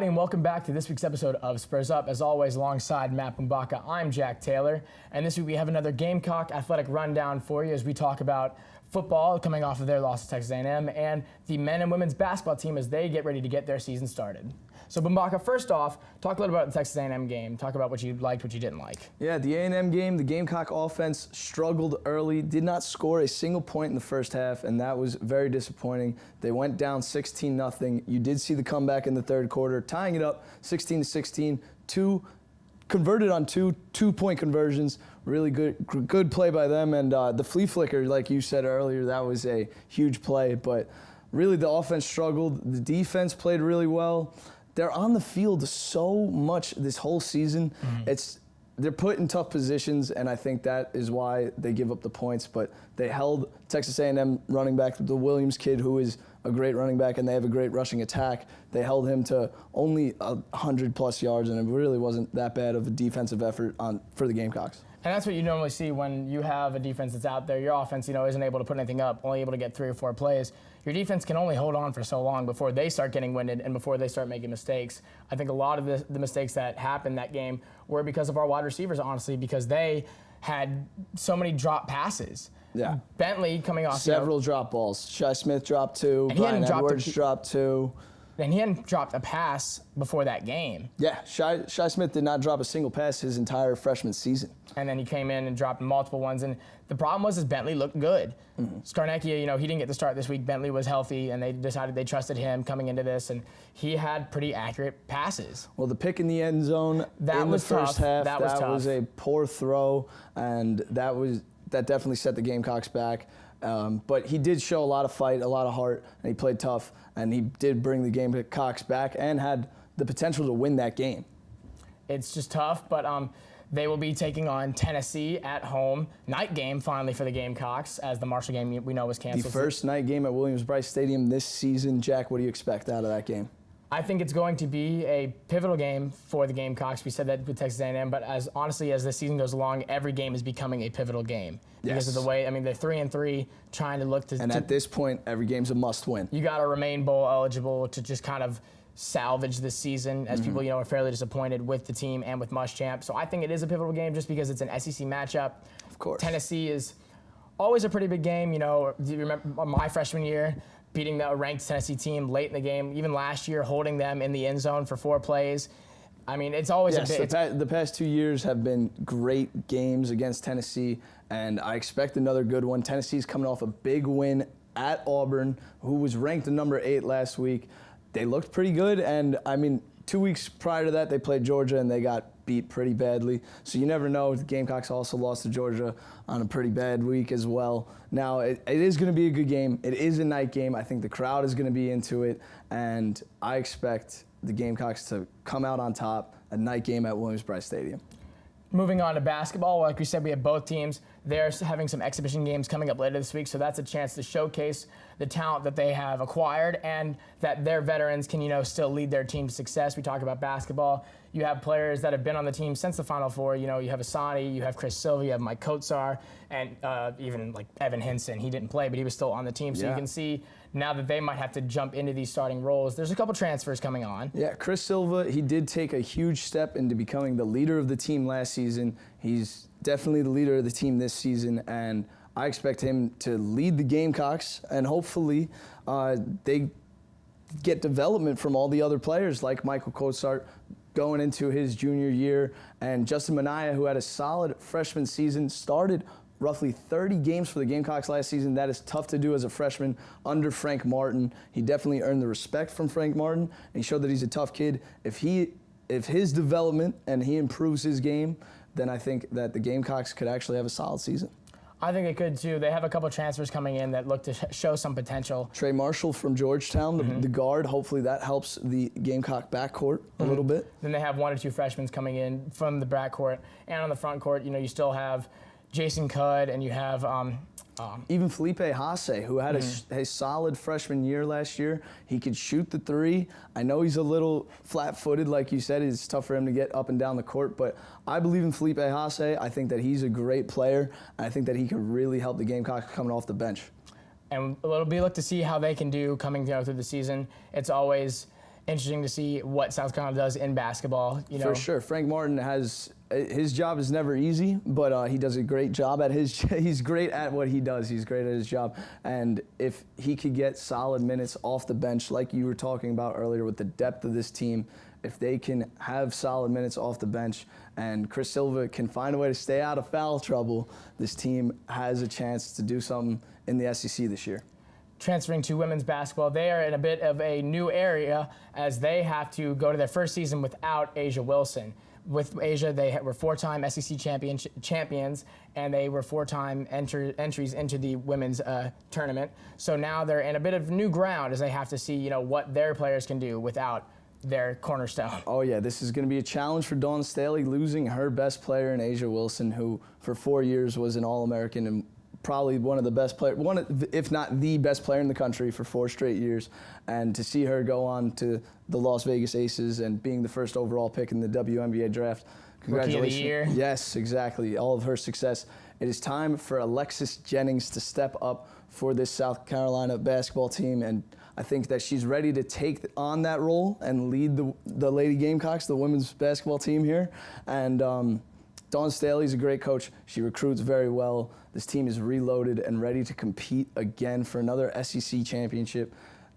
everybody, and welcome back to this week's episode of Spurs Up. As always, alongside Matt Bumbaka, I'm Jack Taylor, and this week we have another Gamecock athletic rundown for you as we talk about football coming off of their loss to Texas A&M and the men and women's basketball team as they get ready to get their season started. So Bumbaka, first off, talk a little about the Texas A&M game. Talk about what you liked, what you didn't like. Yeah, the A&M game, the Gamecock offense struggled early, did not score a single point in the first half, and that was very disappointing. They went down 16-0. You did see the comeback in the third quarter, tying it up 16-16. Converted on two-point conversions. Really good play by them, and the flea flicker, like you said earlier, that was a huge play. But really, the offense struggled. The defense played really well. They're on the field so much this whole season. They're put in tough positions, and I think that is why they give up the points. But they held Texas A&M running back, the Williams kid, who is a great running back, and they have a great rushing attack. They held him to only 100-plus yards, and it really wasn't that bad of a defensive effort for the Gamecocks. And that's what you normally see when you have a defense that's out there. Your offense, isn't able to put anything up, only able to get 3 or 4 plays. Your defense can only hold on for so long before they start getting winded and before they start making mistakes. I think a lot of the mistakes that happened that game were because of our wide receivers, honestly, because they had so many drop passes. Yeah. Bentley coming off. Several drop balls. Shi Smith dropped 2. Brian Edwards dropped 2. And he hadn't dropped a pass before that game. Yeah, Shi Smith did not drop a single pass his entire freshman season. And then he came in and dropped multiple ones. And the problem was Bentley looked good. Scarnecchia, he didn't get the start this week. Bentley was healthy, and they decided they trusted him coming into this, and he had pretty accurate passes. Well, the pick in the end zone in the first half, that was a poor throw, and that definitely set the Gamecocks back. But he did show a lot of fight, a lot of heart, and he played tough, and he did bring the Gamecocks back and had the potential to win that game. It's just tough, but they will be taking on Tennessee at home. Night game, finally, for the Gamecocks, as the Marshall game we know was canceled. The first night game at Williams-Brice Stadium this season. Jack, what do you expect out of that game? I think it's going to be a pivotal game for the Gamecocks. We said that with Texas A&M, but honestly, as the season goes along, every game is becoming a pivotal game. Because of the way, they're 3-3, trying to look to... And at this point, every game's a must-win. You got to remain bowl eligible to just kind of salvage this season, as people, are fairly disappointed with the team and with Muschamp. So I think it is a pivotal game just because it's an SEC matchup. Of course. Tennessee is always a pretty big game. Do you remember my freshman year, beating the ranked Tennessee team late in the game, even last year, holding them in the end zone for 4 plays. It's always a big... The past 2 years have been great games against Tennessee, and I expect another good one. Tennessee's coming off a big win at Auburn, who was ranked number 8 last week. They looked pretty good, and 2 weeks prior to that, they played Georgia, and they got beat pretty badly. So you never know. The Gamecocks also lost to Georgia on a pretty bad week as well. Now, it is going to be a good game. It is a night game. I think the crowd is going to be into it, and I expect the Gamecocks to come out on top, a night game at Williams-Brice Stadium. Moving on to basketball, like we said, we have both teams. They're having some exhibition games coming up later this week, so that's a chance to showcase the talent that they have acquired and that their veterans can, still lead their team to success. We talk about basketball. You have players that have been on the team since the Final Four. You have Asani, you have Chris Silva, you have Mike Kotsar, and even like Evan Hinson. He didn't play, but he was still on the team. So you can see now that they might have to jump into these starting roles. There's a couple transfers coming on. Yeah, Chris Silva, he did take a huge step into becoming the leader of the team last season. He's definitely the leader of the team this season, and I expect him to lead the Gamecocks, and hopefully they get development from all the other players like Michael Kotsar going into his junior year, and Justin Minaya, who had a solid freshman season, started roughly 30 games for the Gamecocks last season. That is tough to do as a freshman under Frank Martin. He definitely earned the respect from Frank Martin, and he showed that he's a tough kid. If his development and he improves his game, then I think that the Gamecocks could actually have a solid season. I think they could too. They have a couple transfers coming in that look to show some potential. Trey Marshall from Georgetown, the guard. Hopefully that helps the Gamecock backcourt a little bit. Then they have 1 or 2 freshmen coming in from the backcourt. And on the front court, you still have Jason Cudd, and you have even Felipe Haase, who had a solid freshman year last year. He could shoot the 3. I know he's a little flat-footed, like you said. It's tough for him to get up and down the court, but I believe in Felipe Haase. I think that he's a great player, and I think that he could really help the Gamecocks coming off the bench. And it'll be look to see how they can do coming through the season. It's always interesting to see what South Carolina does in basketball. You know, For sure. Frank Martin his job is never easy, but he does a great job at he's great at what he does. He's great at his job. And if he could get solid minutes off the bench, like you were talking about earlier with the depth of this team, if they can have solid minutes off the bench and Chris Silva can find a way to stay out of foul trouble, this team has a chance to do something in the SEC this year. Transferring to women's basketball, they are in a bit of a new area as they have to go to their first season without Asia Wilson. With Asia, they were 4-time SEC champions, and they were 4-time entries into the women's tournament. So now they're in a bit of new ground as they have to see, you know, what their players can do without their cornerstone. Oh yeah, this is going to be a challenge for Dawn Staley, losing her best player in Asia Wilson, who for 4 years was an All-American and probably one of the best players, if not the best player in the country for 4 straight years. And to see her go on to the Las Vegas Aces and being the first overall pick in the WNBA draft, congratulations. Rookie of the year. Yes, exactly. All of her success. It is time for Alexis Jennings to step up for this South Carolina basketball team, and I think that she's ready to take on that role and lead the Lady Gamecocks, the women's basketball team here. And Dawn Staley's a great coach. She recruits very well. This team is reloaded and ready to compete again for another SEC championship.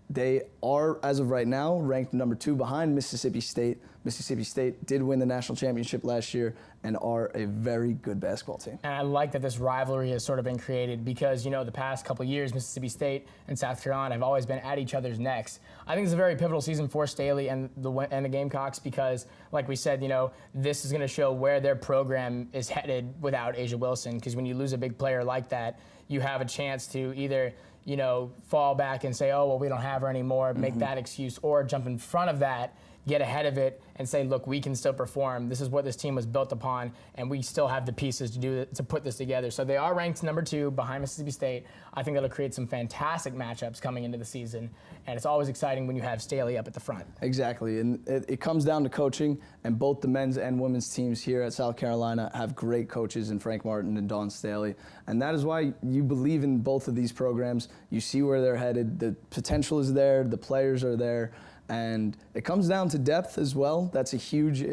They are, as of right now, ranked number 2 behind Mississippi State. Mississippi State did win the national championship last year and are a very good basketball team. And I like that this rivalry has sort of been created because, you know, the past couple years, Mississippi State and South Carolina have always been at each other's necks. I think it's a very pivotal season for Staley and the Gamecocks because, like we said, you know, this is going to show where their program is headed without Asia Wilson, because when you lose a big player like that, you have a chance to either, you know, fall back and say, oh, well, we don't have her anymore, make that excuse, or jump in front of that, get ahead of it, and say, look, we can still perform. This is what this team was built upon, and we still have the pieces to put this together. So they are ranked number 2 behind Mississippi State. I think that'll create some fantastic matchups coming into the season, and it's always exciting when you have Staley up at the front. Exactly, and it comes down to coaching, and both the men's and women's teams here at South Carolina have great coaches in Frank Martin and Dawn Staley, and that is why you believe in both of these programs. You see where they're headed. The potential is there. The players are there. And it comes down to depth as well. That's a huge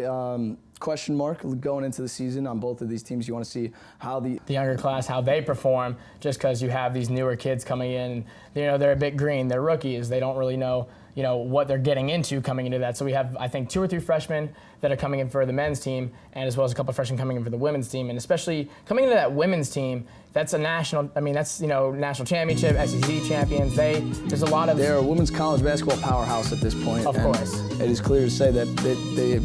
question mark going into the season on both of these teams. You want to see how the younger class, how they perform, just because you have these newer kids coming in. You know, they're a bit green. They're rookies. They don't really know, you know, what they're getting into coming into that. So we have, I think, 2 or 3 freshmen that are coming in for the men's team, and as well as a couple of freshmen coming in for the women's team. And especially coming into that women's team, that's a national, I mean, that's, you know, national championship, SEC champions. There's a lot of... They're a women's college basketball powerhouse at this point. Of course. It is clear to say that they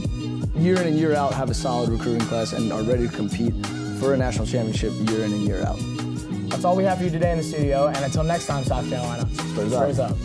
year in and year out have a solid recruiting class and are ready to compete for a national championship year in and year out. That's all we have for you today in the studio, and until next time, South Carolina, Spurs up. Spurs up.